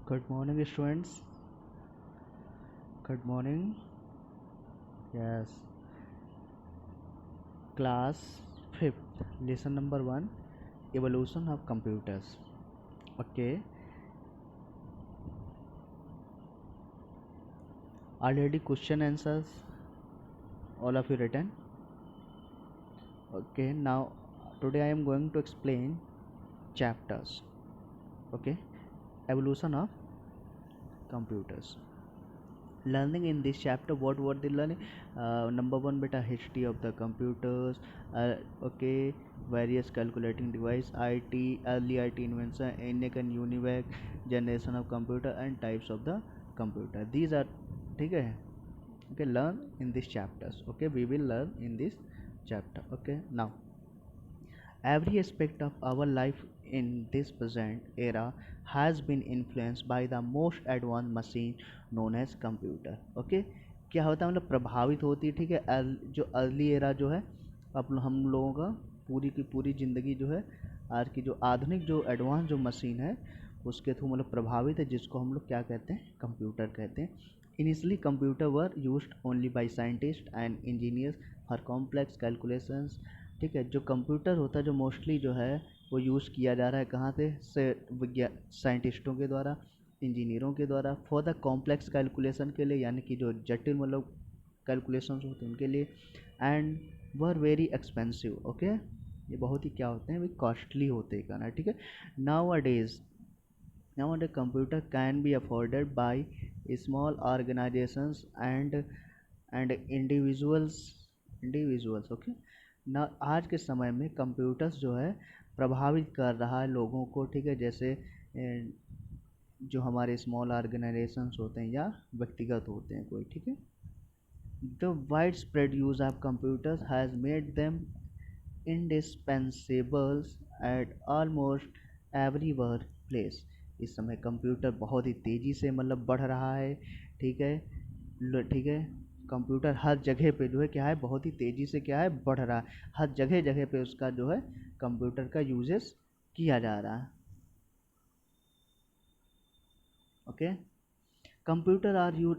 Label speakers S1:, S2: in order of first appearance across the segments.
S1: Good morning, students. Good morning. Yes. Class 5th. Lesson number 1. Evolution of computers. Okay. Already question answers. All of you written. Okay. Now, today I am going to explain chapters. Okay. Evolution of computers. Learning in this chapter, what were the learning? Number one, beta, history of the computers. Okay, various calculating device, IT, early IT invention, ENIAC and UNIVAC, generation of computer and types of the computer. These are, okay. Okay, learn in these chapters. Okay, we will learn in this chapter. Okay, now every aspect of our life in this present era has been influenced by the most advanced machine known as computer. Okay, क्या होता है मतलब प्रभावित होती है, ठीक है। जो अर्ली एरा जो है हम लोगों का पूरी की पूरी ज़िंदगी जो है आज की जो आधुनिक जो एडवांस जो मशीन है उसके थ्रू मतलब प्रभावित है, जिसको हम लोग क्या कहते हैं, कंप्यूटर कहते हैं। Initially computer were used only by scientist and engineers for complex calculations. ठीक है, जो कंप्यूटर होता है जो मोस्टली जो है वो यूज़ किया जा रहा है कहाँ से विज्ञान साइंटिस्टों के द्वारा, इंजीनियरों के द्वारा, फॉर द कॉम्प्लेक्स कैलकुलेशन के लिए, यानी कि जो जटिल मतलब कैलकुलेशंस होते हैं उनके लिए। And were very expensive. Okay, ये बहुत ही क्या होते हैं, वे कॉस्टली होते हैं कहना, ठीक है। Now a days Nowadays, computer can be afforded by small organizations and individuals. Okay ना, आज के समय में कंप्यूटर्स जो है प्रभावित कर रहा है लोगों को, ठीक है। जैसे जो हमारे स्मॉल ऑर्गेनाइजेशंस होते हैं या व्यक्तिगत होते हैं कोई, ठीक है। The wide spread use of computers has made them indispensables at almost every workplace। इस समय कंप्यूटर बहुत ही तेज़ी से मतलब बढ़ रहा है, ठीक है। ठीक है, कंप्यूटर हर जगह पे जो है क्या है, बहुत ही तेज़ी से क्या है, बढ़ रहा है। हर जगह जगह पे उसका जो है कंप्यूटर का यूजेस किया जा रहा है। Okay, computer are use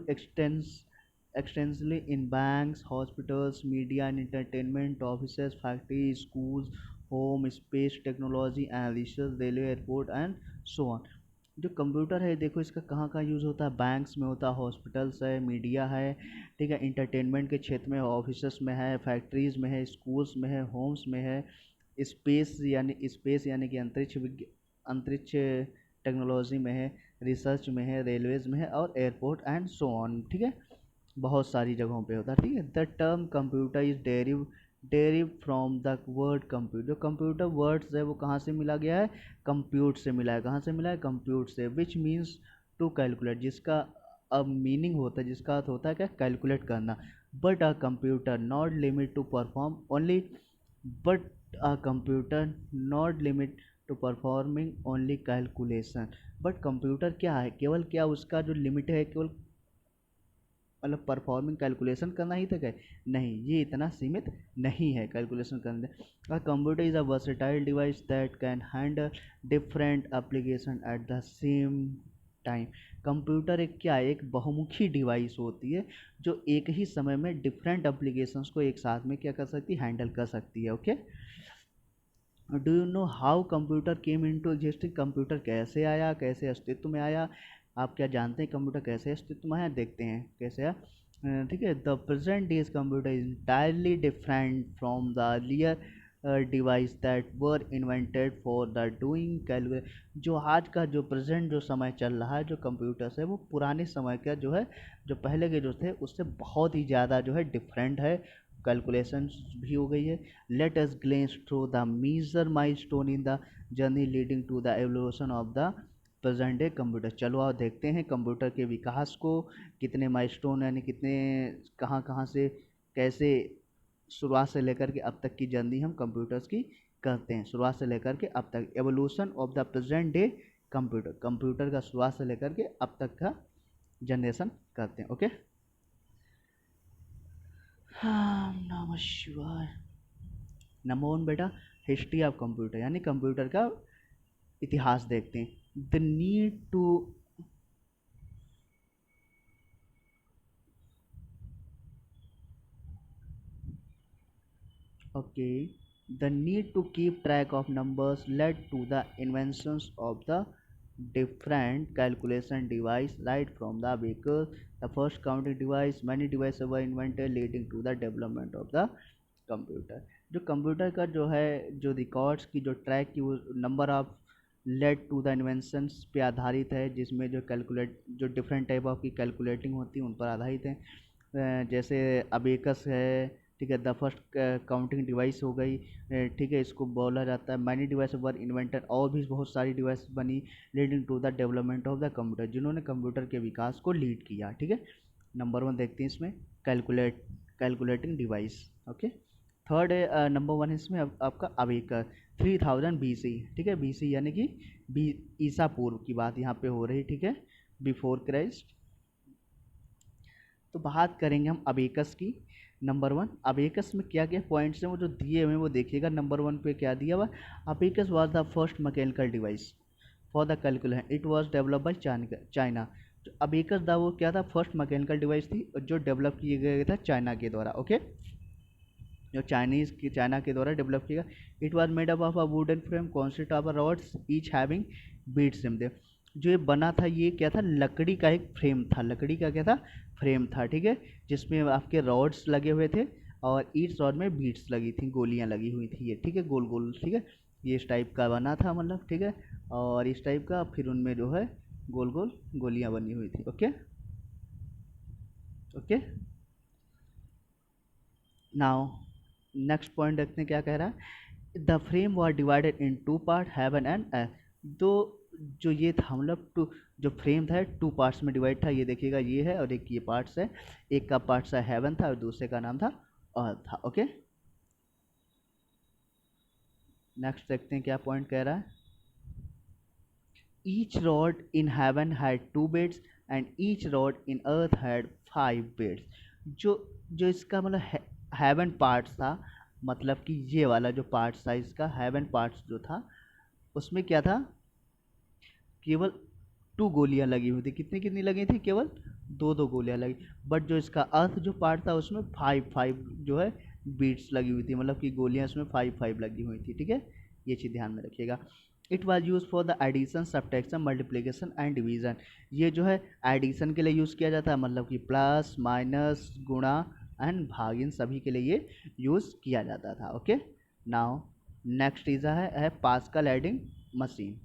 S1: extensively in banks, hospitals, media and entertainment, offices, factories, schools, home, space technology and research, railway, airport and so on। जो कंप्यूटर है देखो इसका कहाँ कहाँ यूज़ होता है, बैंक्स में होता है, हॉस्पिटल्स है, मीडिया है, ठीक है, इंटरटेनमेंट के क्षेत्र में, ऑफिसस में है, फैक्ट्रीज़ में है, स्कूल्स में है, होम्स में है, स्पेस यानी कि अंतरिक्ष टेक्नोलॉजी में है, रिसर्च में है, रेलवेज़ में है और एयरपोर्ट एंड सो ऑन, ठीक है। बहुत सारी जगहों पे होता है, ठीक है। The term computer is derive from the word computer. जो कंप्यूटर वर्ड्स है वो कहाँ से मिला गया है, कंप्यूट से मिला है। कहाँ से मिला है, कंप्यूट से। विच मीन्स टू कैलकुलेट, जिसका अब मीनिंग होता है, जिसका अर्थ होता है क्या, कैलकुलेट करना। But a computer not limit to perform only but a computer not limit to performing only calculation. But computer क्या है, केवल क्या उसका जो लिमिट है केवल मतलब परफॉर्मिंग कैलकुलेशन करना ही तक है, नहीं, ये इतना सीमित नहीं है कैलकुलेशन करने। A computer is a versatile device that can handle different application at the same time. Computer एक क्या है, एक बहुमुखी डिवाइस होती है जो एक ही समय में डिफरेंट एप्लीकेशंस को एक साथ में क्या कर सकती है, हैंडल कर सकती है। Okay, do you know how computer came into existing. Computer कैसे आया, कैसे अस्तित्व में आया, आप क्या जानते हैं कंप्यूटर कैसे अस्तित्व में आया, देखते हैं कैसे आया। ठीक है, the present days computer is entirely different from the earlier device that were invented for the doing calculation. जो आज का जो प्रेजेंट जो समय चल रहा है, जो कंप्यूटर्स है वो पुराने समय का जो है, जो पहले के जो थे उससे बहुत ही ज़्यादा जो है डिफरेंट है, कैलकुलेशन भी हो गई है। Let us glance through the major milestone in the journey leading to the evolution of the present day computer. चलो आओ देखते हैं कंप्यूटर के विकास को, कितने माइलस्टोन यानी कितने कहाँ कहाँ से कैसे शुरुआत से लेकर के अब तक की जर्नी हम कंप्यूटर्स की करते हैं, शुरुआत से लेकर के अब तक। Evolution of the present day computer, computer का शुरुआत से लेकर के अब तक का जनरेशन करते हैं। ओके, हाँ, नमः शिवाय। नंबर वन बेटा, हिस्ट्री ऑफ कंप्यूटर यानी कंप्यूटर का इतिहास देखते हैं। The need to Okay, the need to keep track of numbers led to the inventions of the different calculation device right from the vehicle. The first counting device, many devices were invented leading to the development of the computer. जो computer का जो है, जो records की जो track की, वो number of led to the inventions पे आधारित है, जिसमें जो कैलकुलेट जो डिफरेंट टाइप ऑफ की कैलकुलेटिंग होती है उन पर आधारित है। जैसे अबेकस है, ठीक है, द फर्स्ट काउंटिंग डिवाइस हो गई, ठीक है, इसको बोला जाता है। मैनी डिवाइस वर इन्वेंटेड, और भी बहुत सारी डिवाइस बनी leading to the development of the computer, जिन्होंने कंप्यूटर के विकास को लीड किया। ठीक है, नंबर वन देखते हैं इसमें कैलकुलेटिंग डिवाइस। ओके, थर्ड है नंबर वन इसमें आपका अबेकर 3000 BC। ठीक है, BC यानी कि बी ईसा पूर्व की बात यहाँ पे हो रही। ठीक है, बिफोर क्राइस्ट। तो बात करेंगे हम अबेकस की। नंबर वन, अबेकस में क्या क्या पॉइंट्स हैं वो जो दिए हुए हैं वो देखिएगा। नंबर वन पे क्या दिया हुआ, abacus was the first mechanical device for the calculation, it was develop by China. जो अबेकस था वो क्या था, फर्स्ट मैकेनिकल डिवाइस थी जो डेवलप किया गया था चाइना के द्वारा। ओके, जो चाइना के द्वारा डेवलप किया। It was made up of a wooden frame consist of rods each having beats in them. जो ये बना था ये क्या था, लकड़ी का एक फ्रेम था। लकड़ी का क्या था, फ्रेम था। ठीक है, जिसमें आपके रॉड्स लगे हुए थे और ईच रॉड में बीट्स लगी थी, गोलियां लगी हुई थी ये। ठीक है, गोल गोल। ठीक है, ये इस टाइप का बना था, मतलब ठीक है, और इस टाइप का, फिर उनमें जो है गोल गोल गोलियां बनी हुई थी। Okay okay, now next point देखते हैं क्या कह रहा है। The frame were divided into part, heaven and earth. दो जो ये था, मतलब टू जो फ्रेम था टू पार्ट्स में डिवाइड था। ये देखिएगा, ये है और एक ये पार्ट्स है। एक का पार्ट्स है हेवन था और दूसरे का नाम था अर्थ था। ओके, नेक्स्ट देखते हैं क्या पॉइंट कह रहा है। Each rod in heaven had 2 beds and each rod in earth had 5 beds. जो जो इसका मतलब हेवन पार्ट्स था, मतलब कि ये वाला जो पार्ट्स था इसका, हेवन पार्ट्स जो था उसमें क्या था, केवल 2 गोलियां लगी हुई थी। कितनी कितनी लगी थी, केवल 2 गोलियां लगी। बट जो इसका अर्थ जो पार्ट था उसमें 5 5 जो है बीट्स लगी हुई थी, मतलब कि गोलियां उसमें 5 5 लगी हुई थी। ठीक है, ये चीज़ ध्यान में रखिएगा। It was use for the addition, subtraction, multiplication and division. ये जो है एडिशन के लिए यूज़ किया जाता है, मतलब कि प्लस माइनस गुणा एंड भाग, इन सभी के लिए ये यूज़ किया जाता था। ओके, नाउ नेक्स्ट इज है पास्कल एडिंग मशीन।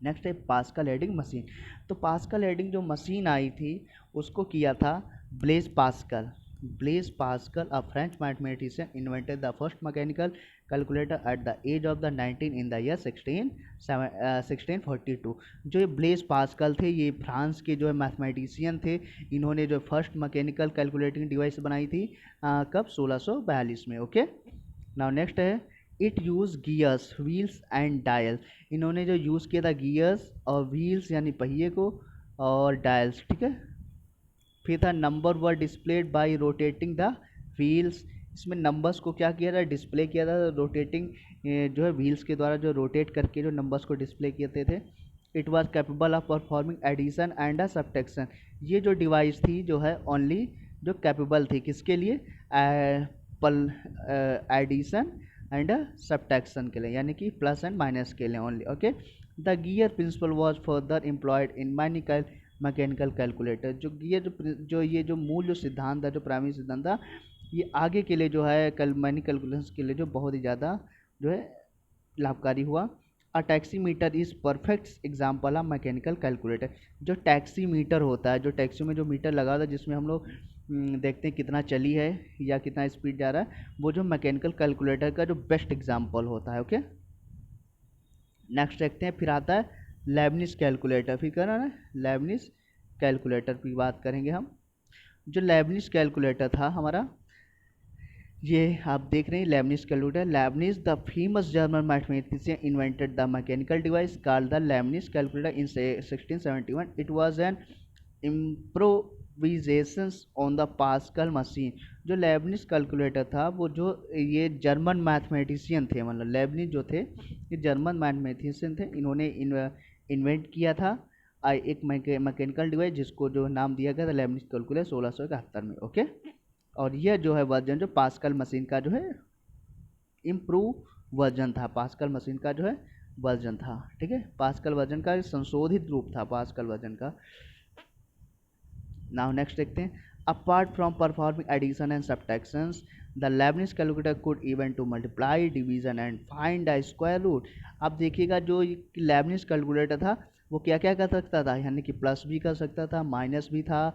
S1: नेक्स्ट है पास्कल एडिंग मशीन। तो पास्कल एडिंग जो मशीन आई थी उसको किया था Blaise Pascal. Blaise Pascal, a French mathematician, invented the first mechanical calculator at the age of the 19 in the year 1642। जो ये ब्लेज पास्कल थे, ये फ्रांस के जो है मैथमेटिशियन थे। इन्होंने जो फर्स्ट मैकेनिकल कैलकुलेटिंग डिवाइस बनाई थी कब, 1642 में। ओके, नाउ नेक्स्ट है it use gears, wheels and dial. इन्होंने जो यूज़ किया था गियर्स और व्हील्स यानी पहिए को, और डायल्स। ठीक है, फिर था number were displayed bye rotating the wheels. इसमें नंबर्स को क्या किया था, डिस्प्ले किया था रोटेटिंग जो है व्हील्स के द्वारा, जो रोटेट करके जो नंबर्स को डिस्प्ले करते थे। It was capable of performing addition and a subtraction. ये जो डिवाइस थी जो है ओनली जो कैपेबल थी किसके लिए, पल एडिशन एंड सब्ट्रैक्शन के लिए, यानी कि प्लस एंड माइनस के लिए only. Okay, the gear principle was further employed in mechanical calculator. जो गियर जो ये जो मूल जो सिद्धांत है, जो प्राइमरी सिद्धांत था, ये आगे के लिए जो है मैनी कैलकुलेशन के लिए जो बहुत ही ज़्यादा जो है लाभकारी हुआ। A taximeter is perfect example of mechanical calculator. जो टैक्सीमीटर होता है, जो टैक्सी में जो मीटर लगा होता है जिसमें हम लोग देखते हैं कितना चली है या कितना स्पीड जा रहा है, वो जो मैकेनिकल कैलकुलेटर का जो बेस्ट एग्जाम्पल होता है। ओके, नेक्स्ट देखते हैं। फिर आता है लेबनिज कैलकुलेटर। फिर कह रहा है लेबनिज कैलकुलेटर की बात करेंगे हम। जो लेबनिज कैलकुलेटर था हमारा, ये आप देख रहे हैं Leibniz calculator. Leibniz the famous German mathematician invented the mechanical device called the Leibniz calculator in 1671। It was an improvisations on the Pascal machine. जो लेबनिज कैलकुलेटर था वो जो ये जर्मन मैथमेटिशियन थे, मतलब लेबनिज जो थे ये जर्मन मैथमेटिशियन थे। इन्होंने इन्वेंट किया था एक मैकेनिकल डिवाइस जिसको जो नाम दिया गया था लेबनिज कैलकुलेटर 1671 में। ओके, और यह जो है वर्जन जो पास्कल मशीन का जो है इम्प्रूव वर्जन था, पास्कल मशीन का जो है वर्जन था, ठीक है, पास्कल वर्जन का संशोधित रूप था पास्कल वर्जन का। नाउ नेक्स्ट देखते हैं, apart from performing addition and subtractions the Leibniz calculator could even to multiply division and find the square root. अब देखिएगा जो लेबनिज कैलकुलेटर था वो क्या क्या कर सकता था, यानी कि प्लस भी कर सकता था, माइनस भी था,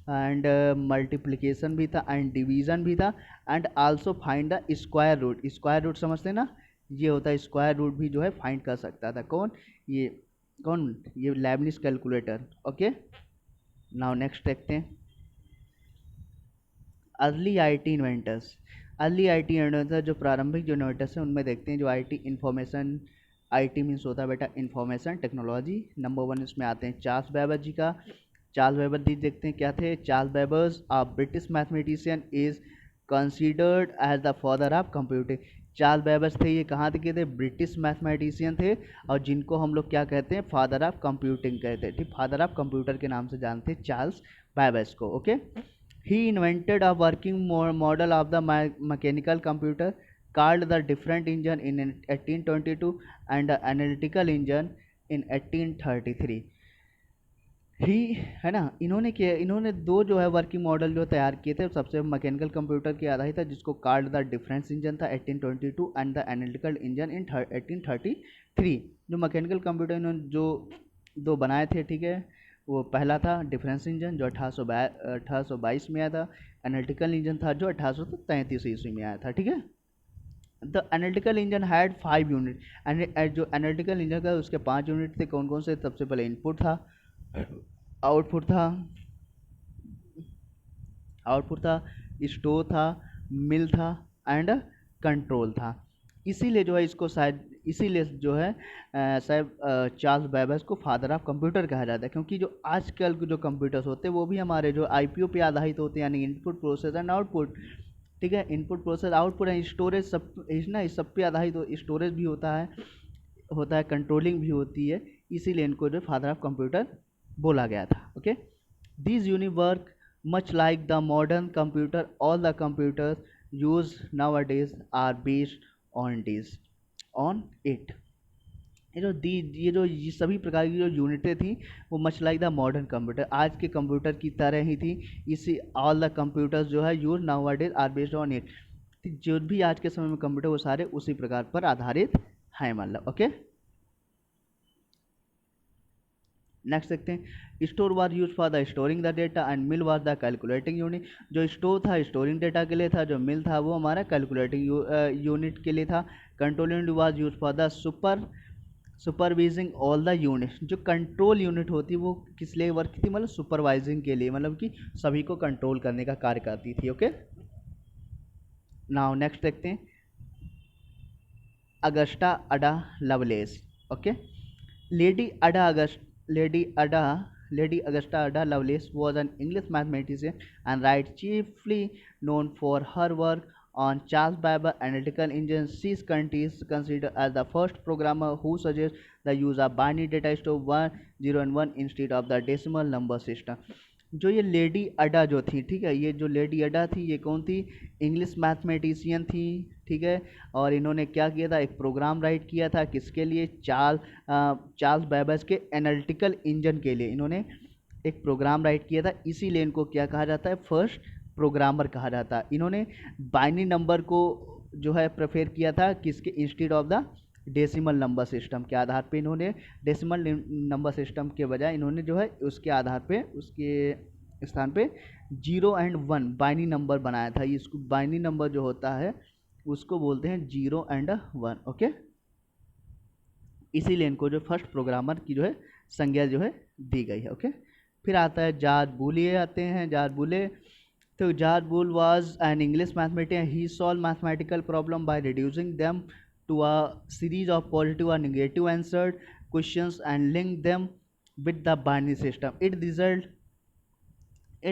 S1: एंड मल्टीप्लिकेशन भी था, एंड डिवीजन भी था, and also find the square root. Square root समझते हैं ना, ये होता है स्क्वायर रूट भी जो है फाइंड कर सकता था कौन, ये कौन, ये Lebanese calculator. Okay, now next देखते हैं early IT inventors. Early IT inventors जो प्रारंभिक जो इन्वेंटर्स हैं उनमें देखते हैं जो आईटी इंफॉर्मेशन, आईटी मीन्स होता है बेटा इंफॉर्मेशन टेक्नोलॉजी। नंबर 1 इसमें आते हैं चार्ल्स बैबेज जी का। चार्ल्स बैबेज जी देखते हैं क्या थे। Charles Babbage a British mathematician is considered as the father of computing. Charles Babbage थे, ये कहाँ के थे, ब्रिटिश मैथमेटिशियन थे, और जिनको हम लोग क्या कहते हैं, फादर ऑफ कंप्यूटिंग कहते हैं, ठीक, फादर ऑफ कंप्यूटर के नाम से जानते हैं चार्ल्स बैबेज को। Okay, he invented a working model of the mechanical computer called the different engine in 1822 and the analytical engine in 1833। ही है ना, इन्होंने दो जो है वर्किंग मॉडल जो तैयार किए थे, सबसे मैकेनिकल कंप्यूटर के आधारित था जिसको कार्ड द डिफरेंस इंजन था 1822 एंड द एनालिटिकल इंजन इन 1833। जो मैकेनिकल कंप्यूटर इन्होंने जो दो बनाए थे, ठीक है, वो पहला था डिफरेंस इंजन जो 1822 में आया था, एनालिटिकल इंजन था जो 1833 ईस्वी में आया था, ठीक है। The analytical engine had 5 unit, जो एनालिटिकल इंजन का उसके 5 यूनिट थे, कौन कौन से, सबसे पहले इनपुट था, आउटपुट था, स्टोर था, मिल था, एंड कंट्रोल था। इसीलिए जो है इसको शायद, इसीलिए जो है शायद चार्ल्स बैबेज को फादर ऑफ कंप्यूटर कहा जाता है, क्योंकि जो आजकल के जो कंप्यूटर्स होते हैं वो भी हमारे जो आईपीओ पे आधारित होते हैं, यानी इनपुट प्रोसेस एंड आउटपुट, ठीक है, input process output and storage, सब इस ना इस सब पे आधारित स्टोरेज भी होता है, कंट्रोलिंग भी होती है, इसीलिए इनको जो फादर ऑफ कंप्यूटर बोला गया था। Okay, this unit work much like the modern computer, all the computers use nowadays are based on it. ये सभी प्रकार की जो यूनिटें थी वो much like the modern computer, आज के कंप्यूटर की तरह ही थी। इसी ऑल द कंप्यूटर्स जो है use nowadays are based on it, जो भी आज के समय में कंप्यूटर वो सारे उसी प्रकार पर आधारित हैं, मतलब। ओके, नेक्स्ट देखते हैं, store was use for the storing the data and mill was the calculating unit. जो स्टोर था स्टोरिंग डेटा के लिए था, जो मिल था वो हमारा कैलकुलेटिंग यूनिट के लिए था। Control unit was use for the supervising all the unit. जो कंट्रोल यूनिट होती वो किस लिए वर्क की थी, मतलब सुपरवाइजिंग के लिए, मतलब कि सभी को कंट्रोल करने का कार्य करती थी। ओके, नाउ नेक्स्ट देखते हैं, Augusta Ada Lovelace. Okay, lady Ada August Lady Augusta Ada Lovelace was an English mathematician and writes chiefly known for her work on Charles Babbage analytical engine. She is considered as the first programmer who suggests the use of binary data store 1 0 and 1 instead of the decimal number system। जो ये lady अडा जो थी, ठीक है, ये जो lady अडा थी ये कौन थी, इंग्लिश मैथमेटिशियन थी, ठीक है, और इन्होंने क्या किया था, एक प्रोग्राम राइट किया था, किसके लिए, चार्ल्स बैबेज के एनालिटिकल इंजन के लिए इन्होंने एक प्रोग्राम राइट किया था, इसीलिए इनको क्या कहा जाता है, फर्स्ट प्रोग्रामर कहा जाता है। इन्होंने बाइनरी नंबर को जो है प्रेफर किया था, किसके, instead of the decimal number system के आधार पे, इन्होंने डेसिमल नंबर सिस्टम के बजाय इन्होंने जो है उसके आधार पे, उसके स्थान पे 0 एंड 1 बाइनरी नंबर बनाया था। इसको बाइनरी नंबर जो होता है उसको बोलते हैं 0 एंड 1। ओके, इसीलिए इनको जो फर्स्ट प्रोग्रामर की जो है संज्ञा जो है दी गई है। ओके, फिर आता है जॉर्ज बूले, आते हैं जॉर्ज बूले। तो George Boole was an English mathematician, he solve mathematical problem by reducing them to a series of positive or negative answered questions and link them with the binary system. It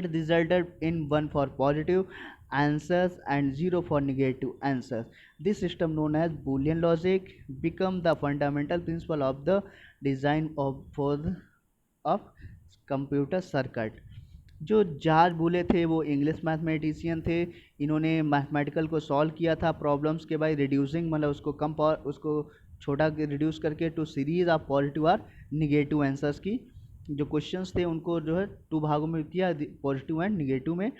S1: resulted in 1 for positive answers and 0 for negative answers. This system, known as Boolean logic, become the fundamental principle of the design of computer circuit. जो George बुले थे वो English mathematician थे। इन्होंने mathematical को solve किया था problems के बाय रिड्यूसिंग, मतलब उसको उसको छोटा रिड्यूस करके टू सीरीज ऑफ पॉजिटिव और निगेटिव आंसर्स की। जो क्वेश्चंस थे उनको जो है 2 भागों में किया, पॉजिटिव एंड निगेटिव में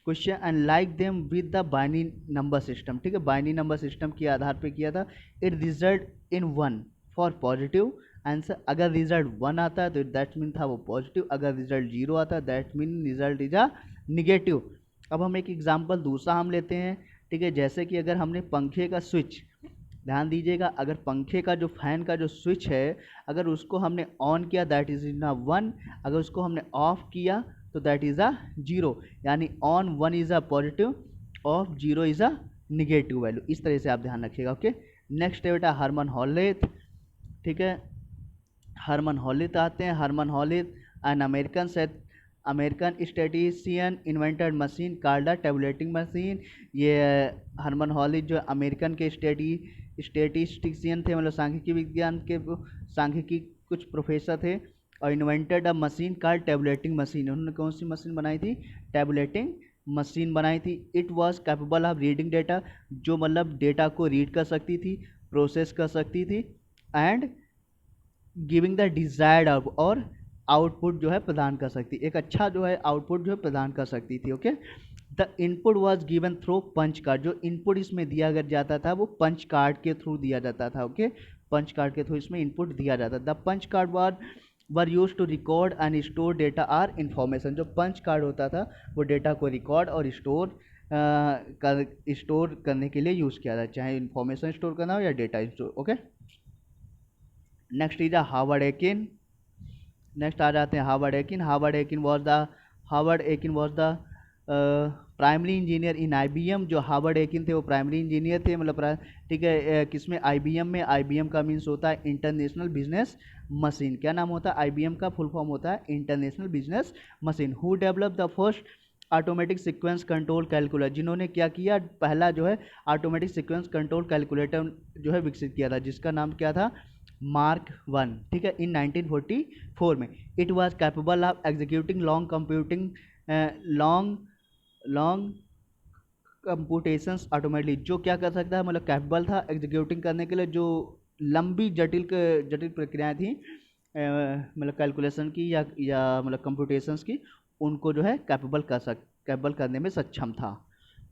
S1: question, and like them with the binary number system. ठीक है, बाइनरी नंबर सिस्टम के आधार पे किया था। It result in 1 for positive answer. अगर रिजल्ट 1 आता है तो दैट मीन था वो पॉजिटिव, अगर रिजल्ट 0 आता है that mean result is a negative. अब हम एक एग्जांपल दूसरा हम लेते हैं। ठीक है, जैसे कि अगर हमने पंखे का स्विच, ध्यान दीजिएगा, अगर पंखे का जो फैन का जो स्विच है अगर उसको हमने ऑन किया दैट इज इन अ 1, अगर उसको हमने ऑफ किया तो दैट इज अ 0, यानी on 1 is a positive, of 0 is a negative value. इस तरह से आप ध्यान रखिएगा। ओके, नेक्स्ट है बेटा हरमन हॉलेथ। ठीक है, हरमन हॉलिथ आते हैं। Herman Hollerith an American statistician invented machine called the tabulating machine. ये हरमन हॉलिथ जो अमेरिकन के स्टैटिस्टिशियन थे, मतलब सांख्यिकी विज्ञान के सांख्यिकी कुछ प्रोफेसर थे, और invented a machine called tabulating machine. उन्होंने कौन सी मशीन बनाई थी? टेबुलेटिंग मशीन बनाई थी। It was capable of reading data, जो मतलब डेटा को रीड कर सकती थी, प्रोसेस कर सकती थी, एंड गिविंग द डिजायर्ड और आउटपुट जो है प्रदान कर सकती, एक अच्छा जो है आउटपुट जो है प्रदान कर सकती थी। Okay, the input was given through punch card. जो इनपुट इसमें दिया जाता था वो पंच कार्ड के थ्रू दिया जाता था। ओके, पंच कार्ड के थ्रू इसमें इनपुट दिया जाता था। The punch card were use to record and store data or information. जो पंच कार्ड होता था वो डेटा को रिकॉर्ड और स्टोर करने के लिए यूज़ किया जाता, चाहे इन्फॉर्मेशन स्टोर करना हो या data store. Okay, next is Harvard Aiken. Next आ जाते हैं Harvard Aiken. Harvard Aiken was the primary engineer in IBM. जो हार्वर्ड एकिन थे वो प्राइमरी इंजीनियर थे, मतलब ठीक है किसमें? आईबीएम में। आईबीएम का मीन्स होता है इंटरनेशनल बिजनेस मशीन। क्या नाम होता है? आईबीएम का फुल फॉर्म होता है international business machine. Who develop the first automatic sequence control calculator. जिन्होंने क्या किया? पहला जो है ऑटोमेटिक सीक्वेंस कंट्रोल कैलकुलेटर जो है विकसित किया था, जिसका नाम क्या था? मार्क 1। ठीक है, इन 1944 में। It was capable of executing long long computations automatically. जो क्या कर सकता है? मतलब कैपेबल था एग्जीक्यूटिंग करने के लिए जो लंबी जटिल प्रक्रियाएं थी, मतलब कैलकुलेशन की या मतलब कंप्यूटेशंस की, उनको जो है कैपेबल करने में सक्षम था।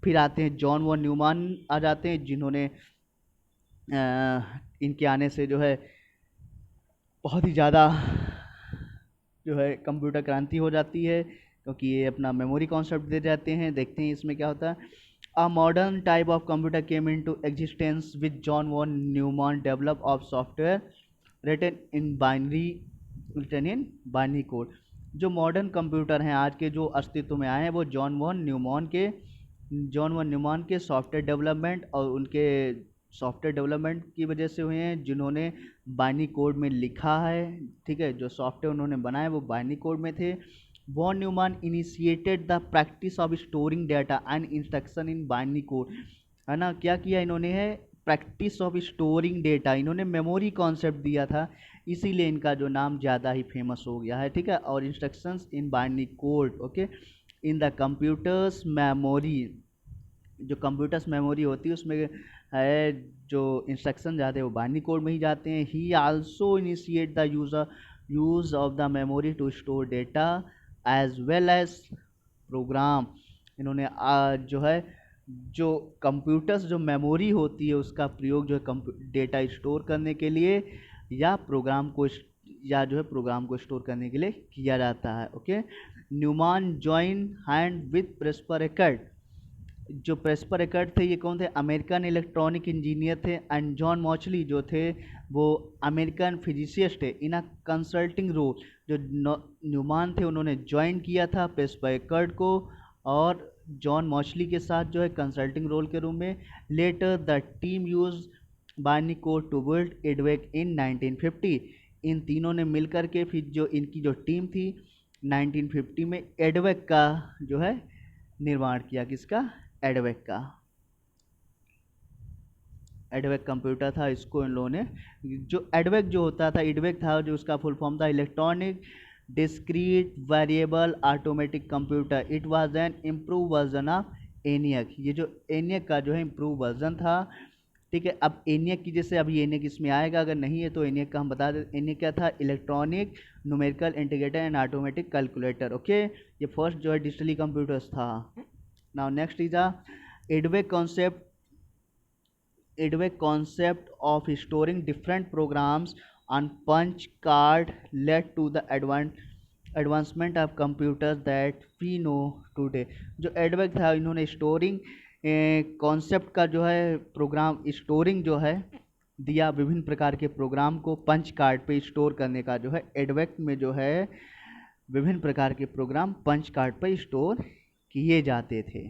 S1: फिर आते हैं जॉन वॉन न्यूमैन आ जाते हैं, जिन्होंने इनके आने से जो है बहुत ही ज़्यादा जो है कंप्यूटर क्रांति हो जाती है, क्योंकि ये अपना मेमोरी कॉन्सेप्ट दे जाते हैं। देखते हैं इसमें क्या होता है। A modern type of computer came into existence with John von Neumann develop of software written in binary code। जो मॉडर्न कंप्यूटर हैं आज के जो अस्तित्व में आए हैं वो जॉन वन न्यूमैन के सॉफ्टवेयर डेवलपमेंट और उनके सॉफ्टवेयर डेवलपमेंट की वजह से हुए हैं, जिन्होंने बाइनरी कोड में लिखा है। ठीक है, जो सॉफ्टवेयर उन्होंने बनाए वो बाइनरी कोड में थे। Von Neumann initiated the practice of storing data and instruction in binary code. है ना, क्या किया इन्होंने? है प्रैक्टिस ऑफ स्टोरिंग डेटा, इन्होंने मेमोरी कॉन्सेप्ट दिया था, इसीलिए इनका जो नाम ज़्यादा ही फेमस हो गया है। ठीक है, और instructions in binary code. Okay, in the computers memory, जो कंप्यूटर्स मेमोरी होती है उसमें है जो इंस्ट्रक्शन जाते हैं वो बाइनरी कोड में ही जाते हैं। He also initiate the use of the memory to store data as well as program. इन्होंने जो है जो कंप्यूटर्स जो मेमोरी होती है उसका प्रयोग जो है डेटा स्टोर करने के लिए या प्रोग्राम को स्टोर करने के लिए किया जाता है। Okay, Neumann join hand with Presper Eckert. जो प्रेस्पर एकर्ट थे ये कौन थे? अमेरिकन इलेक्ट्रॉनिक इंजीनियर थे। एंड जॉन मॉचली जो थे वो अमेरिकन फिजिसिस्ट थे। इन अ कंसल्टिंग रोल, जो न्यूमैन थे उन्होंने ज्वाइन किया था प्रेस्पर एकर्ट को, और जॉन मॉचली के साथ जो है कंसल्टिंग रोल के रूम में। Later the team use binary code to build EDVAC in 1950। इन तीनों ने मिलकर के फिर जो इनकी जो टीम थी 1950 में एडवेक का जो है निर्माण किया। किसका? एडवेक का। एडवेक कंप्यूटर था, इसको इन लोगों ने जो एडवेक जो होता था, एडवेक था जो उसका फुल फॉर्म था electronic discrete variable automatic computer. It was N improve version of ENIAC। ये जो ENIAC का जो है इम्प्रूव वर्जन था, ठीक है। अब ENIAC की जैसे अभी ENIAC इसमें आएगा, अगर नहीं है तो ENIAC का हम बता दें। ENIAC क्या था? Electronic numerical integrator and automatic calculator. Okay, ये फर्स्ट जो है डिजिटली कंप्यूटर्स था। Now next is EDVEC concept. EDVEC concept of storing different programs on punch card led to the advancement of computers that we know today। जो EDVEC था, इन्होंने storing concept का जो है प्रोग्राम स्टोरिंग जो है दिया, विभिन्न प्रकार के प्रोग्राम को पंच कार्ड पे स्टोर करने का जो है EDVEC में जो है विभिन्न प्रकार के प्रोग्राम पंच कार्ड पे स्टोर किए जाते थे।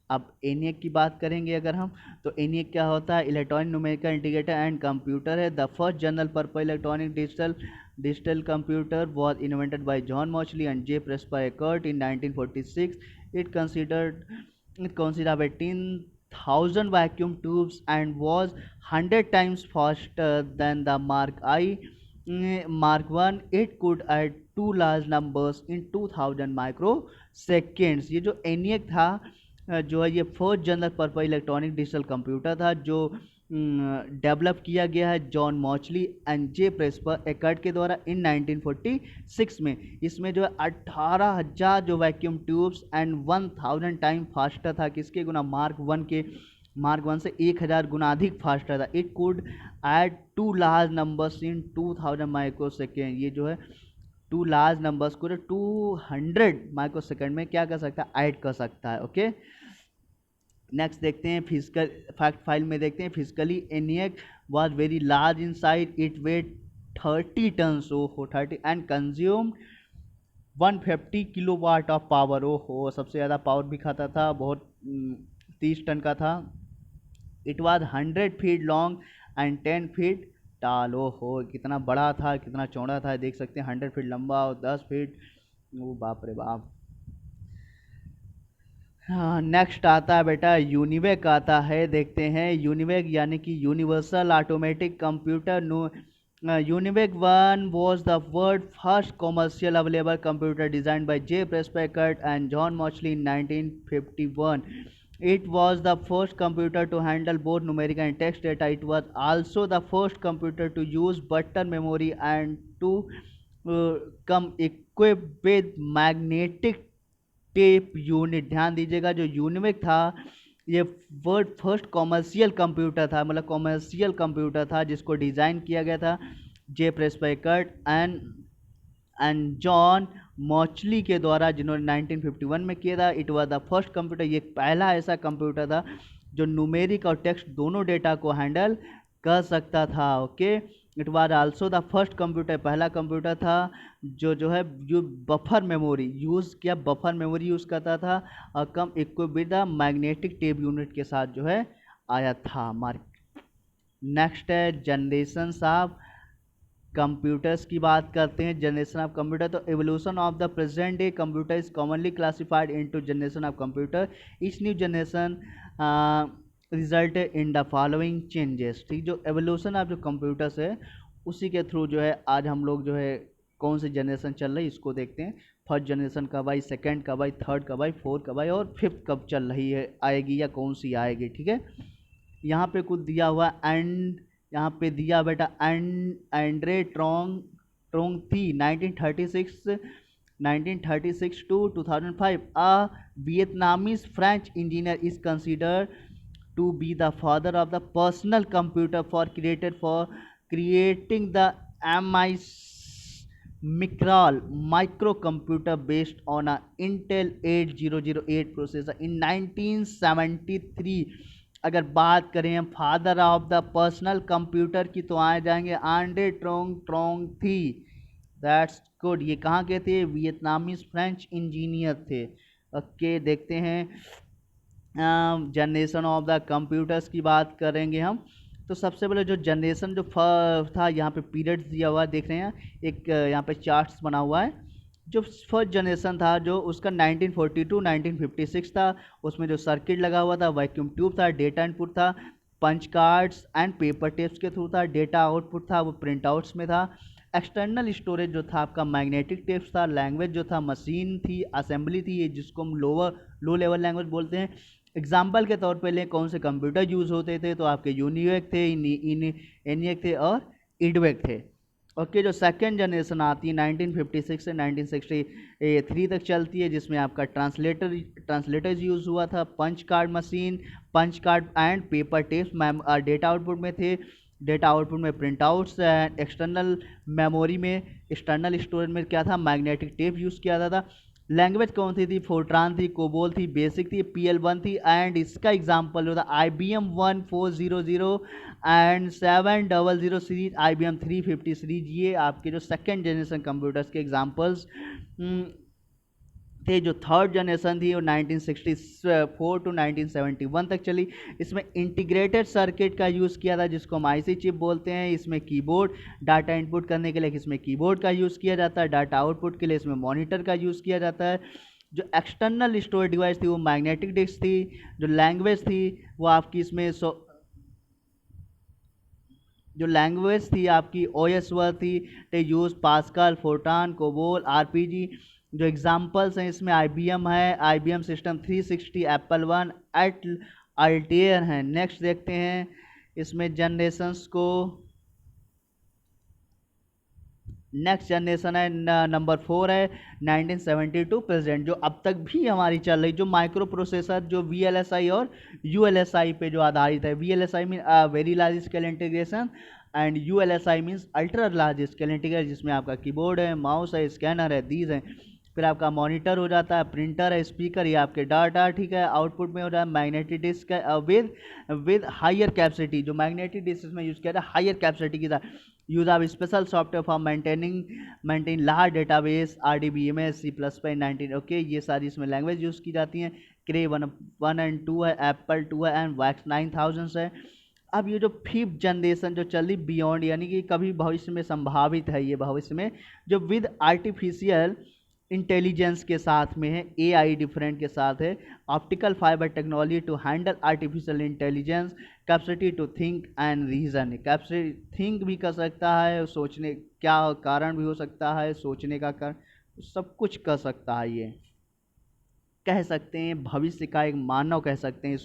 S1: अब ENIAC की बात करेंगे अगर हम, तो ENIAC क्या होता है? Electronic numerical integrator and computer है। The first general purpose electronic digital computer was invented by John Mauchly and J. Presper Eckert in 1946. It consisted of 18,000 vacuum tubes and was 100 times faster than the Mark Mark 1. It could add two large numbers in 2000 microseconds। ये जो ENIAC था जो है, ये first general purpose electronic digital computer था जो develop किया गया है John Mauchly and J Presper Eckert के द्वारा इन 1946 में। इसमें जो है 18,000 जो vacuum tubes and 1000 time faster था, किसके गुना? मार्क 1 से 1000 गुना अधिक फास्टर था। It could add two large numbers in 2000 microsecond. ये जो है टू लार्ज नंबर्स को 200 माइक्रोसेकंड में क्या कर सकता है? ऐड कर सकता है। ओके, नेक्स्ट देखते हैं फिजिकल फैक्ट फाइल में देखते हैं। Physically ENIAC was very large in size. It weight 30 ton हो 30 and consumed 150 kilowatt of power. हो सबसे ज़्यादा पावर भी खाता था, बहुत 30 टन का था। It was 100 feet long and 10 feet टाल। हो कितना बड़ा था, कितना चौड़ा था, देख सकते हैं 100 फीट लंबा और 10 फीट। वो बाप रे बाप। हाँ, नेक्स्ट आता है बेटा यूनिवेक आता है, देखते हैं। यूनिवेक यानी कि universal automatic computer. UNIVAC 1 was the world first commercial available computer designed by J. Presper Eckert and John Mauchly in 1951. It was the first computer to handle both numeric and text data. It was also the first computer to use button memory and to come equipped with magnetic tape unit. ध्यान दीजिएगा, जो UNIVAC था ये world first commercial computer था, मतलब commercial computer था जिसको design किया गया था जे प्रेस्पर एकर्ट एंड जॉन मॉचली के द्वारा, जिन्होंने 1951 में किया था। It was the first computer, ये पहला ऐसा कंप्यूटर था जो न्यूमेरिक और टेक्स्ट दोनों डेटा को हैंडल कर सकता था। Okay, it was also the first computer, पहला कंप्यूटर था जो है जो बफर मेमोरी यूज़ किया, बफर मेमोरी यूज़ करता था और came equip with the magnetic tape unit के साथ जो है आया था। मार्क नेक्स्ट है जनरेशन ऑफ कंप्यूटर्स की बात करते हैं। जनरेशन ऑफ कंप्यूटर, तो evolution of the present day computer is commonly classified into generation of computer. Each new generation result in the following changes. ठीक, जो एवोल्यूशन ऑफ जो कंप्यूटर्स है उसी के थ्रू जो है आज हम लोग जो है कौन सी जनरेशन चल रही है इसको देखते हैं। फर्स्ट जनरेशन कब आई, सेकंड कब आई, थर्ड कब आई, फोर्थ कब आई और फिफ्थ कब चल रही है, आएगी या कौन सी आएगी। ठीक है, यहाँ पे कुछ दिया हुआ एंड यहाँ पे दिया बेटा एंड्रे ट्रोंग थी 1936 to 2005। A Vietnamese French engineer is considered to be the father of the personal computer for creating the MI Micral microcomputer based on a Intel 8008 processor in 1973। अगर बात करें हम father of the personal computer की तो आ जाएंगे Andre ट्रोंग थी। That's good. ये कहाँ के थे? वियतनामीज फ्रेंच इंजीनियर थे। ओके, देखते हैं जनरेशन ऑफ द कंप्यूटर्स की बात करेंगे हम। तो सबसे पहले जो जनरेशन जो था, यहाँ पे पीरियड्स दिया हुआ है, देख रहे हैं एक यहाँ पे चार्ट्स बना हुआ है। जो फर्स्ट जनरेशन था जो उसका 1942 1956 था, उसमें जो सर्किट लगा हुआ था, वैक्यूम ट्यूब था, डेटा इनपुट था, punch cards and paper tapes के थ्रू था। डेटा आउटपुट था वो प्रिंट आउट्स में था। एक्सटर्नल स्टोरेज जो था आपका मैग्नेटिक टेप्स था। लैंग्वेज जो था मशीन थी, असेंबली थी, ये जिसको हम लो लेवल लैंग्वेज बोलते हैं। एग्जाम्पल के तौर पे लें कौन से कंप्यूटर यूज़ होते थे, तो आपके यूनिवेक थे, एनिएक थे और इडवेक थे। ओके, जो सेकेंड जनरेशन आती है 1956 से 1963 तक चलती है, जिसमें आपका ट्रांसलेटर्स यूज़ हुआ था। Punch card machine, punch card and paper tapes data output में थे। डेटा आउटपुट में प्रिंट आउट्स, एक्सटर्नल मेमोरी में, एक्सटर्नल स्टोरेज में क्या था, मैग्नेटिक टेप यूज़ किया जाता था। लैंग्वेज कौन सी थी, फोर्ट्रान थी, कोबोल थी, बेसिक थी, PL1 थी। एंड इसका एग्जांपल होता IBM 1400 and 700 series, IBM 350 series. ये आपके जो सेकेंड जनरेशन कंप्यूटर्स के एग्जांपल्स थे। जो थर्ड जनरेशन थी वो 1964 टू 1971 तक चली। इसमें इंटीग्रेटेड सर्किट का यूज़ किया था, जिसको हम IC चिप बोलते हैं। इसमें कीबोर्ड, डाटा इनपुट करने के लिए इसमें कीबोर्ड का यूज़ किया जाता है। डाटा आउटपुट के लिए इसमें मॉनिटर का यूज़ किया जाता है। जो एक्सटर्नल स्टोरेज डिवाइस थी वो मैग्नेटिक डिस्क थी। जो लैंग्वेज थी वो आपकी इसमें जो लैंग्वेज थी आपकी OS वर्ड थी। टे यूज़ पास्कल, फोर्टान, कोबोल, RPG। जो एग्जांपल्स हैं इसमें IBM है, IBM सिस्टम 360, एप्पल 1, अल्टेयर हैं। नेक्स्ट देखते हैं इसमें जनरेशन्स को। नेक्स्ट जनरेशन है नंबर 4 है 1972 प्रेजेंट, जो अब तक भी हमारी चल रही, जो माइक्रो प्रोसेसर जो VLSI और ULSI पे जो आधारित है। VLSI mean very large scale integration and ULSI means ultra large scale integration, जिसमें आपका कीबोर्ड है, माउस है, स्कैनर है, दीज हैं। फिर आपका मॉनिटर हो जाता है, प्रिंटर है, स्पीकर, ये आपके डाटा, ठीक है। आउटपुट में हो जाता है मैग्नेटिक डिस्क है विद हायर कैपेसिटी। जो मैग्नेटिक डिस्क में यूज़ किया जाता है हायर कैपेसिटी की तरह। Use of special software for maintain large database, RDBMS, C++, okay. ये सारी इसमें लैंग्वेज यूज़ की जाती हैं। क्रे 1 एंड 2 है, एप्पल 2 है एंड वैक्स 9000 है। अब ये जो फिफ्थ जनरेशन जो चल रही बियॉन्ड, यानी कि कभी भविष्य में संभावित है, ये भविष्य में जो विद आर्टिफिशियल इंटेलिजेंस के साथ में है, AI डिफरेंट के साथ है। Optical fibre technology to handle artificial intelligence, capacity to think and reason. Capacity think भी कर सकता है, सोचने क्या कारण भी हो सकता है, सोचने का कारण, सब कुछ कर सकता है। ये कह सकते हैं भविष्य का एक मानव कह सकते हैं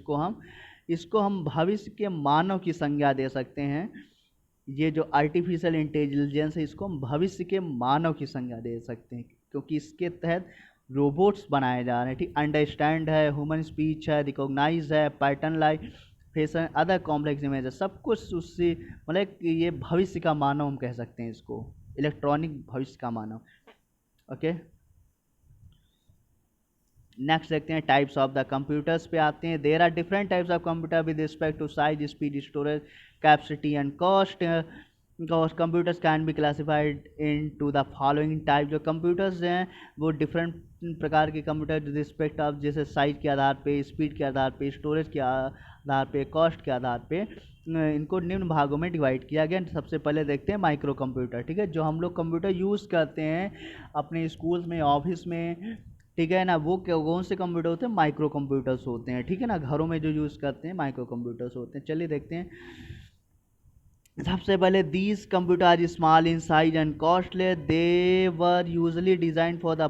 S1: इसको हम भविष्य के मानव की संज्ञा दे सकते हैं। ये जो आर्टिफिशियल इंटेलिजेंस है इसको हम भविष्य के मानव की संज्ञा दे सकते हैं, क्योंकि इसके तहत रोबोट्स बनाए जा रहे हैं, ठीक। अंडरस्टैंड है, ह्यूमन स्पीच है, रिकॉग्नाइज है, pattern like fashion, other complex image है, सब कुछ उससे मतलब ये भविष्य का मानव हम कह सकते हैं इसको, इलेक्ट्रॉनिक भविष्य का मानव। ओके, नेक्स्ट देखते हैं टाइप्स ऑफ द कंप्यूटर्स पे आते हैं। There are different types of computer with respect to size, speed, storage, capacity and cost. Computers can be classified into the following type. जो computers हैं वो different प्रकार के कंप्यूटर रिस्पेक्ट ऑफ, जैसे size के आधार पे, स्पीड के आधार पे, स्टोरेज के आधार पे, कॉस्ट के आधार पे इनको निम्न भागों में डिवाइड किया गया। सबसे पहले देखते हैं माइक्रो कंप्यूटर, ठीक है। जो हम लोग कंप्यूटर यूज़ करते हैं अपने स्कूल्स में, ऑफिस में, ठीक है ना, वो कौन से कंप्यूटर होते हैं, माइक्रो कंप्यूटर्स होते हैं, ठीक है ना। घरों में जो यूज़ करते हैं माइक्रो कंप्यूटर्स होते हैं। चलिए देखते हैं। सबसे पहले these computer are small in size and costly, they were usually design for the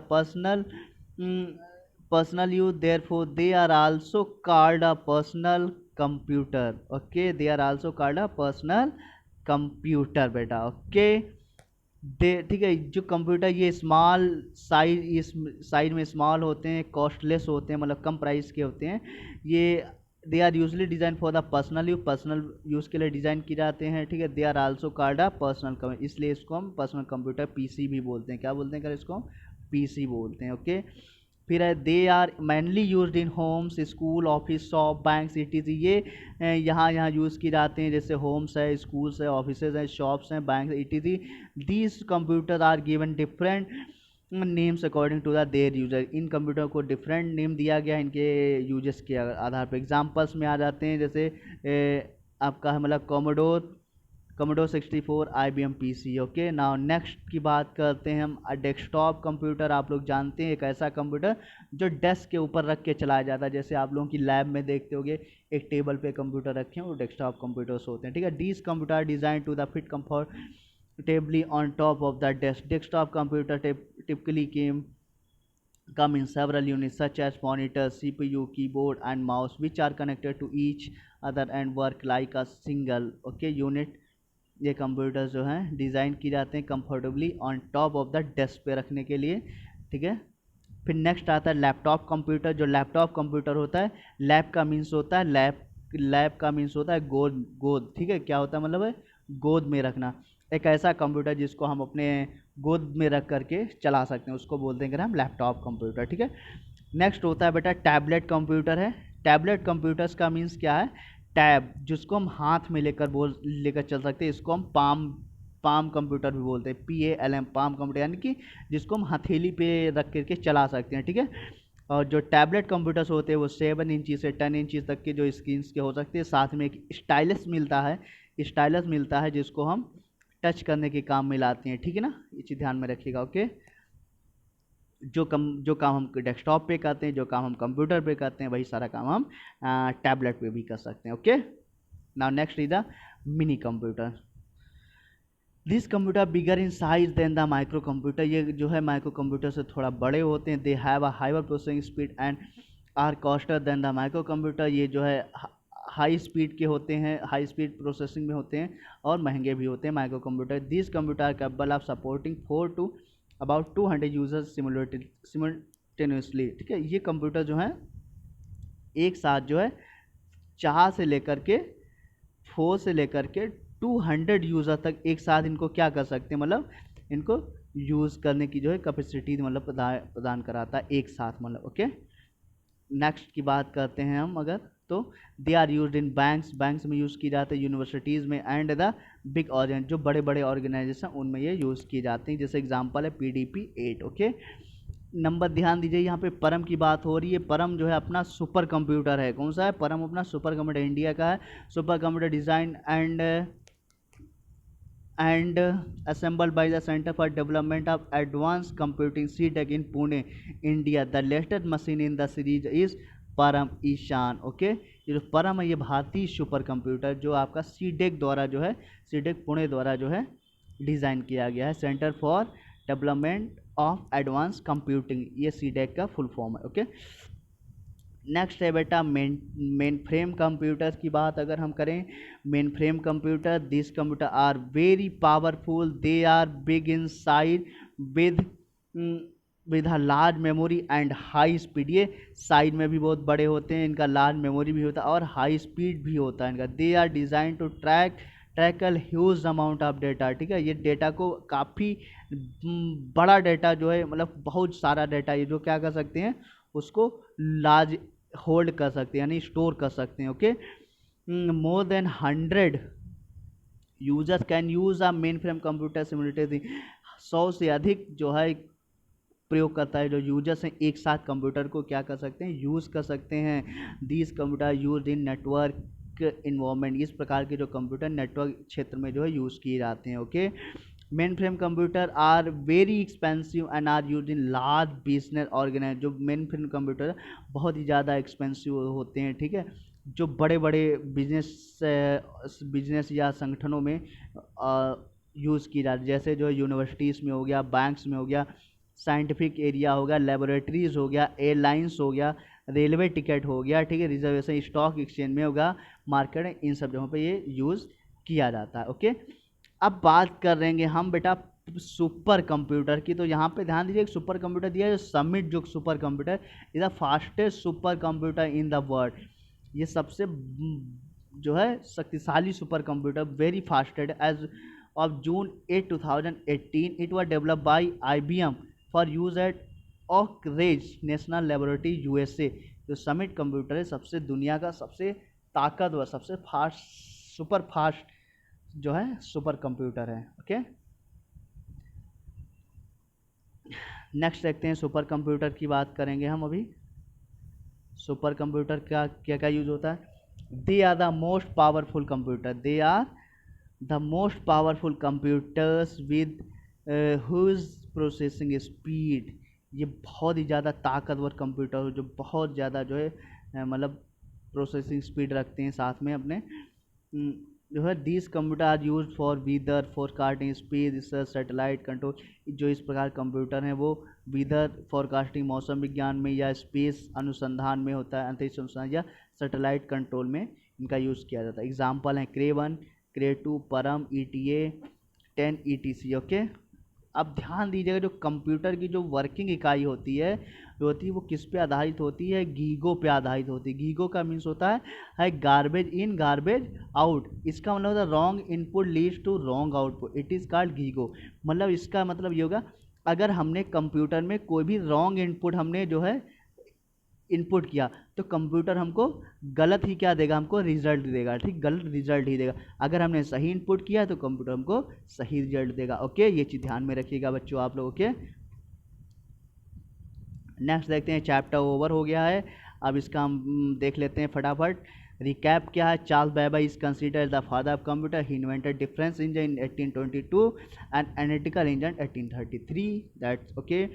S1: personal use, therefore they are also called a personal computer. Okay, they are also called a personal computer बेटा। Okay, ठीक है। जो computer ये small size, इस size में small होते हैं, costless होते हैं, मतलब कम प्राइस के होते हैं। ये they are usually design for the personal use के लिए डिज़ाइन किए जाते हैं, ठीक है। They are also called a personal, इसलिए इसको हम पर्सनल कंप्यूटर PC भी बोलते हैं। क्या बोलते हैं, इसको हम PC बोलते हैं। ओके, फिर है they are mainly used in homes, school, office, shop, bank, ETC। ये यहाँ यूज़ किए जाते हैं, जैसे होम्स है, स्कूल्स है, ऑफिसेज हैं, शॉप्स हैं, bank, ETC। These computer are given different names according to the their user. इन कंप्यूटर को डिफरेंट नेम दिया गया इनके यूजर्स के आधार पर। एग्जांपल्स में आ जाते हैं, जैसे आपका है मतलब Commodore 64, IBM PC। Okay, now next की बात करते हैं हम। डेस्कटॉप कंप्यूटर आप लोग जानते हैं, एक ऐसा कंप्यूटर जो डेस्क के ऊपर रख के चलाया जाता है। जैसे आप लोगों की लैब में देखते होंगे एक टेबल पे कंप्यूटर रखे हैं, वो डेस्कटॉप कंप्यूटर्स होते हैं, ठीक है। These computer design to the fit comfortably on top of the desk. Desktop computer typically come in several units such as monitor, CPU, keyboard and mouse, which are connected to each other and work like a single unit. ये computer जो हैं design की जाते हैं comfortably on top of the desk पे रखने के लिए, ठीक है। फिर नेक्स्ट आता है लैपटॉप कंप्यूटर। जो लैपटॉप कंप्यूटर होता है, लैप का मीन्स होता है लैप का मीन्स होता है गोद गोद, ठीक है। क्या होता है मतलब है गोद में रखना। एक ऐसा कंप्यूटर जिसको हम अपने गोद में रख करके चला सकते हैं, उसको बोलते हैं हम लैपटॉप कंप्यूटर, ठीक है। नेक्स्ट होता है बेटा टैबलेट कंप्यूटर है। टैबलेट कंप्यूटर्स का मीन्स क्या है, टैब जिसको हम हाथ में लेकर चल सकते हैं, इसको हम पाम कंप्यूटर भी बोलते हैं, PALM पाम कंप्यूटर, यानी कि जिसको हम हथेली पे रख करके चला सकते हैं, ठीक है। और जो टैबलेट कंप्यूटर्स होते हैं वो 7 इंची से 10 इंची तक के जो स्क्रीन के हो सकते हैं। साथ में एक स्टाइलस मिलता है जिसको हम टच करने के काम में लाते हैं, ठीक है ना, ये चीज़ ध्यान में रखिएगा। ओके, जो काम हम डेस्कटॉप पे करते हैं, जो काम हम कंप्यूटर पे करते हैं, वही सारा काम हम टैबलेट पे भी कर सकते हैं। Okay, now next is the mini computer. This computer bigger in size than the micro computer. ये जो है माइक्रो कंप्यूटर से थोड़ा बड़े होते हैं। They have a higher processing speed and are costlier than the micro computer. ये जो है हाई स्पीड के होते हैं, हाई स्पीड प्रोसेसिंग में होते हैं और महंगे भी होते हैं micro computer. This computer are capable of supporting 4 to about 200 users simultaneously, ठीक है। ये कंप्यूटर जो है एक साथ जो है 4 से लेकर के 4 से लेकर के 200 यूज़र तक एक साथ इनको क्या कर सकते हैं, मतलब इनको यूज़ करने की जो है कैपेसिटी मतलब प्रदान कराता है एक साथ, मतलब ओके। नेक्स्ट की बात करते हैं हम अगर, तो they are used in banks में यूज़ की जाते हैं, यूनिवर्सिटीज़ में एंड द बिग ऑर्गेनाइजेशन, जो बड़े बड़े ऑर्गेनाइजेशन उनमें ये यूज़ किए जाते हैं। जैसे एग्जांपल है PDP 8। ओके, नंबर ध्यान दीजिए, यहाँ पे परम की बात हो रही है। परम जो है अपना सुपर कंप्यूटर है। कौन सा है? परम अपना सुपर कंप्यूटर इंडिया का है। Super computer design and assembled by the Center for Development of Advanced Computing CTech in Pune, India. The latest machine in the series is परम ईशान। ओके, ये जो परम है ये भारतीय सुपर कंप्यूटर जो आपका सीडेक द्वारा जो है, सीडेक पुणे द्वारा जो है डिज़ाइन किया गया है। Centre for development of advance computing, ये सीडेक का फुल फॉर्म है। ओके, नेक्स्ट है बेटा मेन फ्रेम कंप्यूटर्स की बात अगर हम करें। Mainframe computer, this computer are very powerful, they are big in size with a large memory and high speed. ये साइज में भी बहुत बड़े होते हैं, इनका लार्ज मेमोरी भी होता है और हाई स्पीड भी होता है इनका। They are design to tackle huge amount of data, ठीक है। ये डेटा को काफ़ी बड़ा डेटा जो है, मतलब बहुत सारा डेटा ये जो क्या कर सकते हैं, उसको लार्ज होल्ड कर सकते हैं, यानी स्टोर कर सकते हैं। Okay, more than 100 users can use a mainframe computer simultaneously. 100 से अधिक जो है प्रयोग करता है, जो यूजर्स हैं एक साथ कंप्यूटर को क्या कर सकते हैं, यूज़ कर सकते हैं। This computer use in network environment, इस प्रकार के जो कंप्यूटर नेटवर्क क्षेत्र में जो है यूज़ किए जाते हैं। Okay, mainframe computer are very expensive and are use in large business organize. जो मेन फ्रेम कंप्यूटर बहुत ही ज़्यादा एक्सपेंसिव होते हैं, ठीक है, जो बड़े बड़े बिजनेस या संगठनों में यूज़ की जाती है। जैसे जो यूनिवर्सिटीज़ में हो गया, बैंक्स में हो गया, साइंटिफिक एरिया हो गया, लेबोरेटरीज़ हो गया, एयरलाइंस हो गया, रेलवे टिकट हो गया, ठीक है, रिजर्वेशन स्टॉक एक्सचेंज में होगा, मार्केट, इन सब जगहों पे ये यूज़ किया जाता है। ओके, अब बात कर रहे हैं हम बेटा सुपर कंप्यूटर की। तो यहाँ पे ध्यान दीजिए, एक सुपर कंप्यूटर दिया है समिट, जो super computer is the fastest super computer in the world. ये सबसे जो है शक्तिशाली super computer, very fastest as of June 8 2018। It was develop by IBM for use at Oak Ridge National Laboratory USA। जो Summit computer है सबसे दुनिया का सबसे ताकतवर, सबसे फास्ट, सुपर फास्ट जो है सुपर कंप्यूटर है। ओके, नेक्स्ट देखते हैं सुपर कंप्यूटर की बात करेंगे हम अभी। सुपर कंप्यूटर का क्या क्या यूज होता है। They are the most powerful computer, they are the most powerful computers with huge processing speed, ये बहुत ही ज़्यादा ताकतवर कंप्यूटर हो जो बहुत ज़्यादा जो है मतलब प्रोसेसिंग स्पीड रखते हैं साथ में अपने जो है। This computer are use for weather forecasting, space research, satellite control. जो इस प्रकार कंप्यूटर हैं वो वेदर फोरकास्टिंग, मौसम विज्ञान में या स्पेस अनुसंधान में होता है, अंतरिक्ष अनुसंधान या सैटेलाइट कंट्रोल में इनका यूज़ किया जाता है। एग्जाम्पल हैं क्रे 1, क्रे 2, परम, ETA 10, ETC। ओके, अब ध्यान दीजिएगा जो कंप्यूटर की जो वर्किंग इकाई होती है वो किस पे आधारित होती है? गीगो पे आधारित होती है। गीगो का मीन्स होता है गार्बेज इन गार्बेज आउट। इसका मतलब होता है wrong input leads to wrong output, it is called GIGO. मतलब इसका मतलब ये होगा अगर हमने कंप्यूटर में कोई भी रॉन्ग इनपुट हमने जो है इनपुट किया तो कंप्यूटर हमको गलत ही क्या देगा? हमको रिजल्ट देगा, ठीक, गलत रिजल्ट ही देगा। अगर हमने सही इनपुट किया तो कंप्यूटर हमको सही रिजल्ट देगा। ओके, ये चीज़ ध्यान में रखिएगा बच्चों आप लोग। ओके, नेक्स्ट देखते हैं, चैप्टर ओवर हो गया है। अब इसका हम देख लेते हैं फटाफट। रिकैप क्या है? Charles Babbage is considered the father of computer. He invented difference engine in 1822 and analytical engine 1833। That's okay.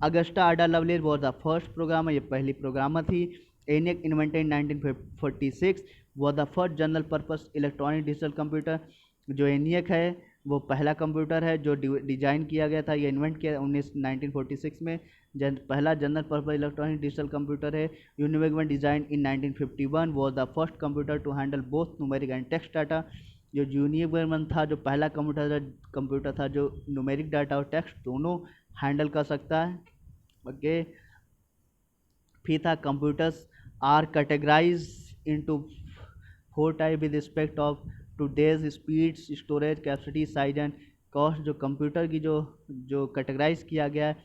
S1: Augusta Ada Lovelace was the first programmer, ये पहली प्रोग्रामर थी। ENIAC invented in 1946 was the first general purpose electronic digital computer. जो ENIAC है वो पहला computer है जो design किया गया था, ये इन्वेंट किया 1946 में। पहला general purpose electronic digital computer है। UNIVAC one design in 1951 was the first computer to handle both numeric and text data. जो यूनिवेक वन था जो पहला कंप्यूटर था जो न्यूमेरिक डाटा और टेक्स्ट दोनों हैंडल कर सकता है। ओके, फिर था computers are categorize into 4 type with respect of today's speed, storage capacity, size and cost. जो कंप्यूटर की जो कैटेगराइज किया गया है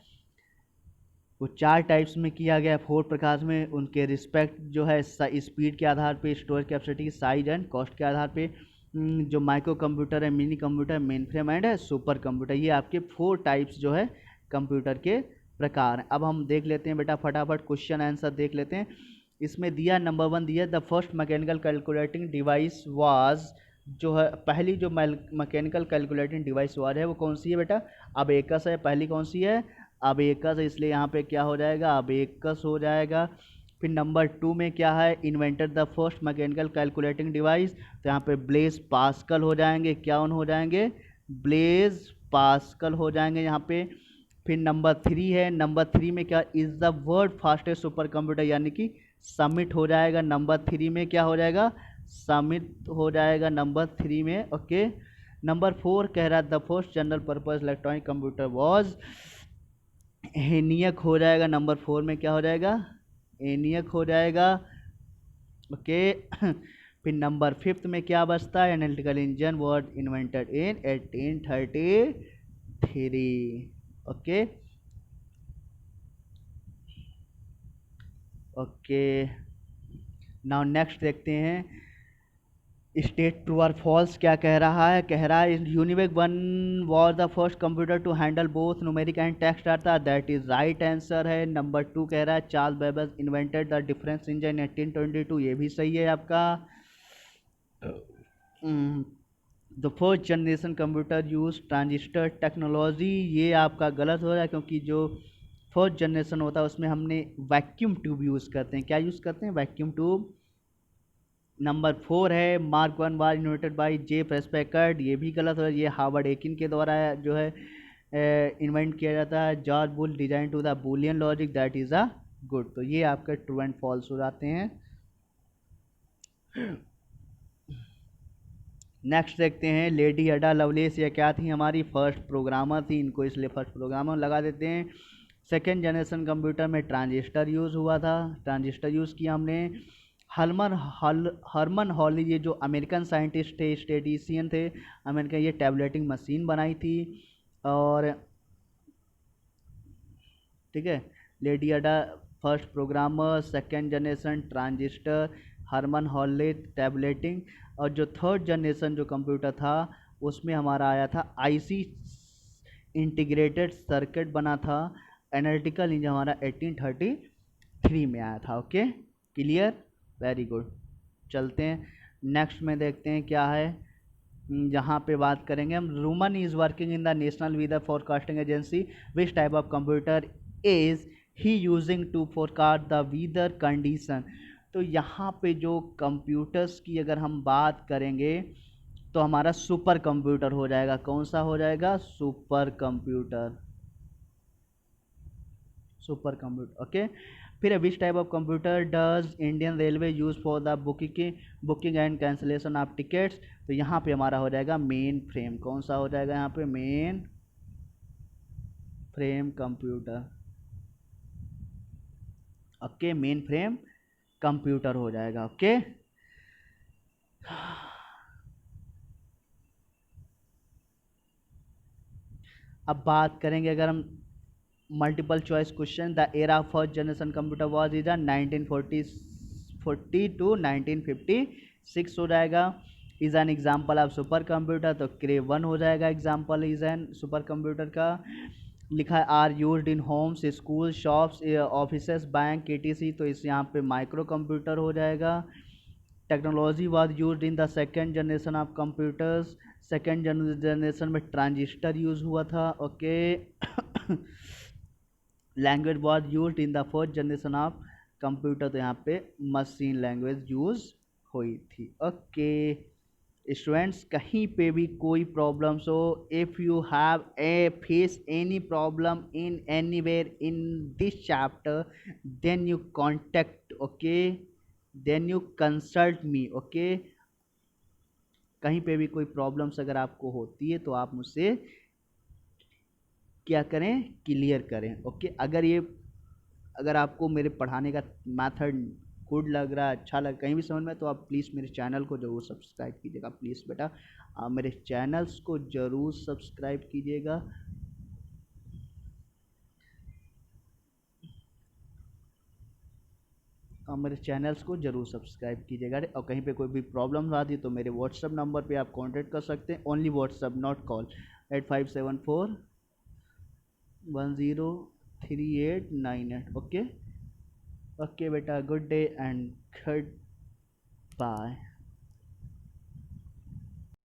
S1: वो 4 टाइप्स में किया गया है, 4 प्रकार में। उनके रिस्पेक्ट जो है स्पीड के आधार पे, storage capacity, size and cost के आधार पे। जो माइक्रो कंप्यूटर है, mini computer, main frame and है सुपर कंप्यूटर, ये आपके 4 टाइप्स जो है कंप्यूटर के प्रकार हैं। अब हम देख लेते हैं बेटा फटाफट क्वेश्चन आंसर देख लेते हैं। इसमें दिया नंबर 1 दिया the first mechanical calculating device was, जो है पहली जो मैकेनिकल कैलकुलेटिंग डिवाइस वाज है वो कौन सी है बेटा? अब एकस है। पहली कौन सी है? अब एकस है, इसलिए यहाँ पे क्या हो जाएगा? अब एकस हो जाएगा। फिर नंबर 2 में क्या है? Invented the first mechanical calculating device, तो यहाँ पे ब्लेज पास्कल हो जाएंगे। क्या हो जाएंगे? ब्लेज पास्कल हो जाएंगे यहाँ पे। फिर नंबर 3 है, नंबर 3 में क्या? Is the world fastest super computer, यानी कि समिट हो जाएगा। नंबर 3 में क्या हो जाएगा? समिट हो जाएगा नंबर 3 में। ओके, नंबर 4 कह रहा है the first general purpose electronic computer was ENIAC हो जाएगा। नंबर 4 में क्या हो जाएगा? एनियक हो जाएगा। ओके फिर नंबर 5 में क्या बचता है? Analytical engine was invented in 1833। Okay okay, now next देखते हैं स्टेट ट्रू और फॉल्स क्या कह रहा है। कह रहा है UNIVAC one was the first computer to handle both numeric and text data, that is right answer है। नंबर 2 कह रहा है Charles Babbage invented the difference engine 1822, ये भी सही है आपका। The first generation computer use transistor technology, ये आपका गलत हो रहा है क्योंकि जो फर्स्ट जनरेशन होता है उसमें हमने वैक्यूम ट्यूब यूज़ करते हैं। क्या यूज़ करते हैं? Vacuum tube. नंबर 4 है mark 1 was invented by J प्रेसपैकर्ड, ये भी गलत है, ये हार्वर्ड एकिन के द्वारा जो है इन्वेंट किया जाता है। George Boole design to the Boolean logic, that is a good. तो ये आपके ट्रू एंड फॉल्स हो जाते हैं। नेक्स्ट देखते हैं लेडी अडा लवलेस, ये क्या थी? हमारी फर्स्ट प्रोग्रामर थी, इनको इसलिए फर्स्ट प्रोग्रामर लगा देते हैं। सेकेंड जनरेशन कंप्यूटर में ट्रांजिस्टर यूज़ हुआ था, ट्रांजिस्टर यूज़ किया हमने। हरमन हॉली, ये जो अमेरिकन साइंटिस्ट थे, स्टेटिशियन थे अमेरिका, ये टैबलेटिंग मशीन बनाई थी। और ठीक है, lady Ada first programmer, second generation transistor, Hollerith हॉली टैबलेटिंग। और जो थर्ड जनरेशन जो कंप्यूटर था उसमें हमारा आया था आईसी इंटीग्रेटेड सर्किट बना था। एनालिटिकल इंजन हमारा 1833 में आया था। Okay, clear, very good. चलते हैं नेक्स्ट में देखते हैं क्या है। यहाँ पे बात करेंगे हम, Roman is working in the national weather forecasting agency, which type of computer is he using to forecast the weather condition. तो यहाँ पे जो कंप्यूटर्स की अगर हम बात करेंगे तो हमारा सुपर कंप्यूटर हो जाएगा। कौन सा हो जाएगा? Super computer, super computer. Okay, फिर which type of computer does Indian railway use for the booking and cancellation of tickets. तो यहाँ पे हमारा हो जाएगा मेन फ्रेम। कौन सा हो जाएगा यहाँ पे? Mainframe computer. Okay, mainframe computer हो जाएगा। ओके, अब बात करेंगे अगर हम multiple choice question. The era of first generation computer was is 1940 to 1956 हो जाएगा। Is an example of super computer, तो क्रे 1 हो जाएगा example is an super computer का। लिखा है are used in homes, school, shops, offices, bank, केटीसी, तो इस यहाँ पे माइक्रो कंप्यूटर हो जाएगा। Technology was used in the second generation of computers, second generation में ट्रांजिस्टर यूज हुआ था। Okay language was used in the first generation of computer, तो यहाँ पे मशीन लैंग्वेज यूज हुई थी। ओके स्टूडेंट्स, कहीं पे भी कोई प्रॉब्लम्स हो, if you have a face any problem in anywhere in this chapter, then you contact, okay, then you consult me. Okay, कहीं पे भी कोई प्रॉब्लम्स अगर आपको होती है तो आप मुझसे क्या करें? क्लियर करें। ओके, अगर आपको मेरे पढ़ाने का मेथड गुड लग रहा है, अच्छा लग, कहीं भी समझ में, तो आप प्लीज़ मेरे चैनल को ज़रूर सब्सक्राइब कीजिएगा। प्लीज़ बेटा, आप मेरे चैनल्स को ज़रूर सब्सक्राइब कीजिएगा। और मेरे चैनल्स को ज़रूर सब्सक्राइब कीजिएगा। और कहीं पे कोई भी प्रॉब्लम आती तो मेरे व्हाट्सअप नंबर पे आप कांटेक्ट कर सकते हैं। Only WhatsApp, not call. 8574103898। Okay, okay बेटा, good day and good bye.